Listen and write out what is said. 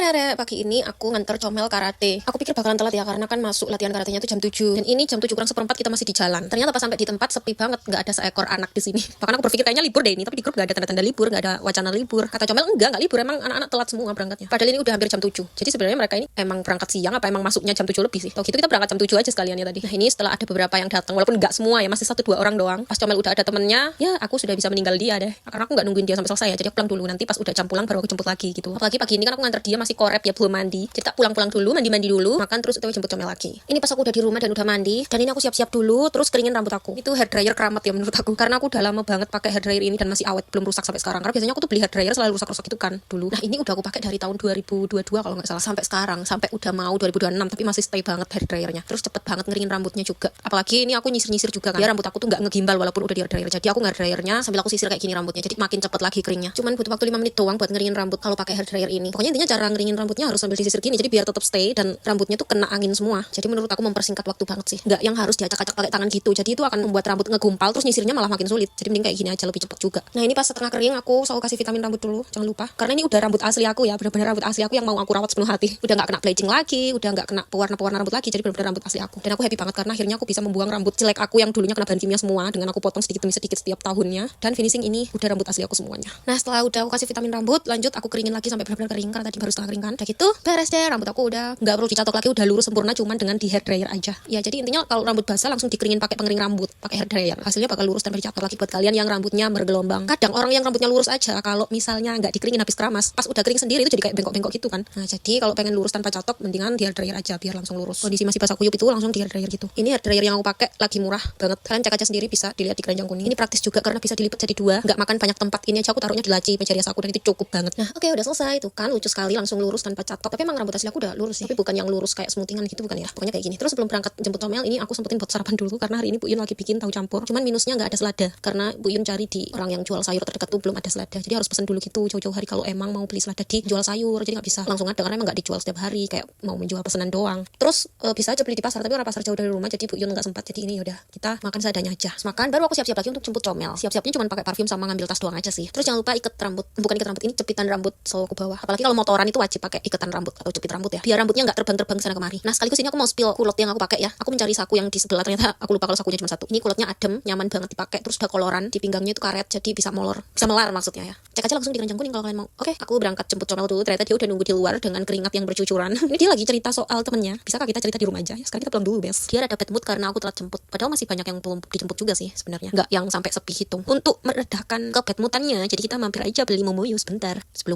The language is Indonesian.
Terere, pagi ini aku nganter comel karate. Aku pikir bakalan telat ya, karena kan masuk latihan karatenya itu jam 7. Dan ini jam 7 kurang seperempat kita masih di jalan. Ternyata pas sampai di tempat sepi banget, nggak ada seekor anak di sini. Bahkan aku berpikir kayaknya libur deh ini, tapi di grup nggak ada tanda-tanda libur, nggak ada wacana libur. Kata comel nggak libur, emang anak-anak telat semua berangkatnya. Padahal ini udah hampir jam 7. Jadi sebenarnya mereka ini emang berangkat siang apa emang masuknya jam 7 lebih sih. Tau gitu kita berangkat jam 7 aja sekalian ya tadi. Nah ini setelah ada beberapa yang datang, walaupun nggak semua ya, masih 1-2 orang doang. Pas comel udah ada temennya, ya aku sudah bisa meninggal dia deh. Karena aku nggak nungguin dia sampai selesai ya, jadi aku pulang dulu. Nanti pas udah jam pulang baru aku jemput lagi gitu. Apalagi pagi ini kan aku nganter dia masih korep ya, belum mandi. Jadi tak pulang-pulang dulu, mandi dulu, makan terus itu jemput comel lagi. Ini pas aku udah di rumah dan udah mandi, dan ini aku siap-siap dulu, terus keringin rambut aku. Itu hair dryer keramat ya menurut aku, karena aku udah lama banget pakai hair dryer ini dan masih awet, belum rusak sampai sekarang. Karena biasanya aku tuh beli hair dryer selalu rusak-rusak itu kan dulu. Nah ini udah aku pakai dari tahun 2022 kalau nggak salah sampai sekarang, sampai udah mau 2026, tapi masih stay banget hair dryernya. Terus cepet banget ngeringin rambutnya juga. Apalagi ini aku nyisir-nyisir juga kan. Biar rambut aku tuh nggak ngegimbal walaupun udah di hair dryer. Jadi aku nge dryernya sambil aku sisir kayak gini rambutnya. Jadi makin cepet lagi keringnya. Cuman butuh waktu 5 menit doang buat ngeringin rambut kalau pakai hair dryer ini. Pokoknya intinya cara ngeringin rambutnya harus sambil disisir gini. Jadi biar tetap stay dan rambutnya tuh kena angin semua. Jadi menurut aku mempersingkat waktu banget sih. Nggak yang harus diacak-acak pakai tangan gitu. Jadi itu akan membuat rambut ngegumpal terus nyisirnya malah makin sulit. Jadi mending kayak gini aja lebih cepet juga. Nah ini pas setengah kering aku selalu kasih vitamin rambut dulu. Jangan lupa. Karena ini udah rambut asli aku ya. Benar-benar rambut asli aku yang mau aku rawat sepenuh hati. Udah nggak kena bleaching lagi, udah nggak kena pewarna-pewarna rambut lagi. Jadi benar-benar rambut asli aku. Dan aku happy banget karena akhirnya aku bisa membuang rambut jelek aku yang dulunya kena bahan kimia semua dengan aku potong sedikit demi sedikit setiap tahunnya. Dan finishing ini udah rambut asli aku semuanya. Nah setelah udah aku kasih vitamin rambut, lanjut aku keringin lagi sampai benar-benar kering karena tadi baru setengah kering kan. Udah gitu beres deh, rambut aku udah nggak perlu dicatok lagi, udah lurus sempurna cuman dengan di hair dryer aja. Ya jadi intinya kalau rambut basah langsung dikeringin pakai pengering rambut, pakai hair dryer. Hasilnya bakal lurus tanpa dicatok lagi buat kalian yang rambutnya bergelombang. Kadang orang yang rambutnya lurus aja kalau misalnya nggak dikeringin habis keramas, pas udah kering sendiri itu jadi kayak bengkok-bengkok gitu kan. Nah jadi kalau pengen lurus tanpa catok mendingan di hair dryer aja biar langsung lurus. Kondisi masih basah kuyup itu langsung di hair dryer gitu. Ini hair dryer yang aku pakai lagi murah banget. Kalian cek aja sendiri, bisa dilihat di keranjang kuning. Ini praktis juga karena bisa dilipat jadi 2, nggak makan banyak tempat. Ini aja aku taruhnya di laci meja rias aku dan itu cukup banget. Nah oke, udah selesai tuh kan, lucu sekali langsung lurus tanpa catok. Tapi emang rambut asli aku udah lurus sih, tapi bukan yang lurus kayak smoothingan gitu bukan ya. Pokoknya kayak gini. Terus sebelum berangkat jemput comel ini aku sempetin buat sarapan dulu karena hari ini Bu Yun lagi bikin tahu campur. Cuman minusnya nggak ada selada karena Bu Yun cari di orang yang jual sayur terdekat tuh belum ada selada. Jadi harus pesan dulu gitu jauh-jauh hari kalau emang mau beli selada di jual sayur. Jadi nggak bisa langsung ada karena emang nggak dijual setiap hari, kayak mau menjual pesanan doang. Terus bisa aja beli di pasar, tapi orang pasar jauh dari rumah jadi Bu Yun nggak sempat. Jadi ini yaudah kita makan seadanya aja. Terus makan baru aku siap-siap lagi untuk jemput comel. Siap-siapnya cuma pakai parfum sama ngambil tas doang aja sih. Terus jangan lupa ikat rambut, bukan ikat rambut, ini jepitan rambut selalu ke bawah. Apalagi kalau motoran itu wajib pakai ikatan rambut atau jepit rambut ya, biar rambutnya nggak terbang-terbang sana kemari. Nah sekaligus ini aku mau spill kulot yang aku pakai ya. Aku mencari saku yang di sebelah, ternyata aku lupa kalau sakunya cuma satu. Ini kulotnya adem, nyaman banget dipakai, terus udah koloran, di pinggangnya itu karet jadi bisa molor, bisa melar maksudnya ya. Cek aja langsung di keranjang kuning kalau kalian mau. Oke, aku berangkat jemput comel dulu. Ternyata dia udah nunggu di luar dengan keringat yang bercucuran. Ini dia lagi cerita soal temennya. Bisakah kita cerita di rumah aja? Ya, sekarang kita pulang dulu, Bes. Dia ada bad mood karena aku telat jemput. Padahal masih banyak yang belum dijemput juga sih sebenarnya. Nggak yang sampai sepi hitung. Untuk meredakan ke bad moodannya, jadi kita mampir aja beli momoyu sebentar sebelum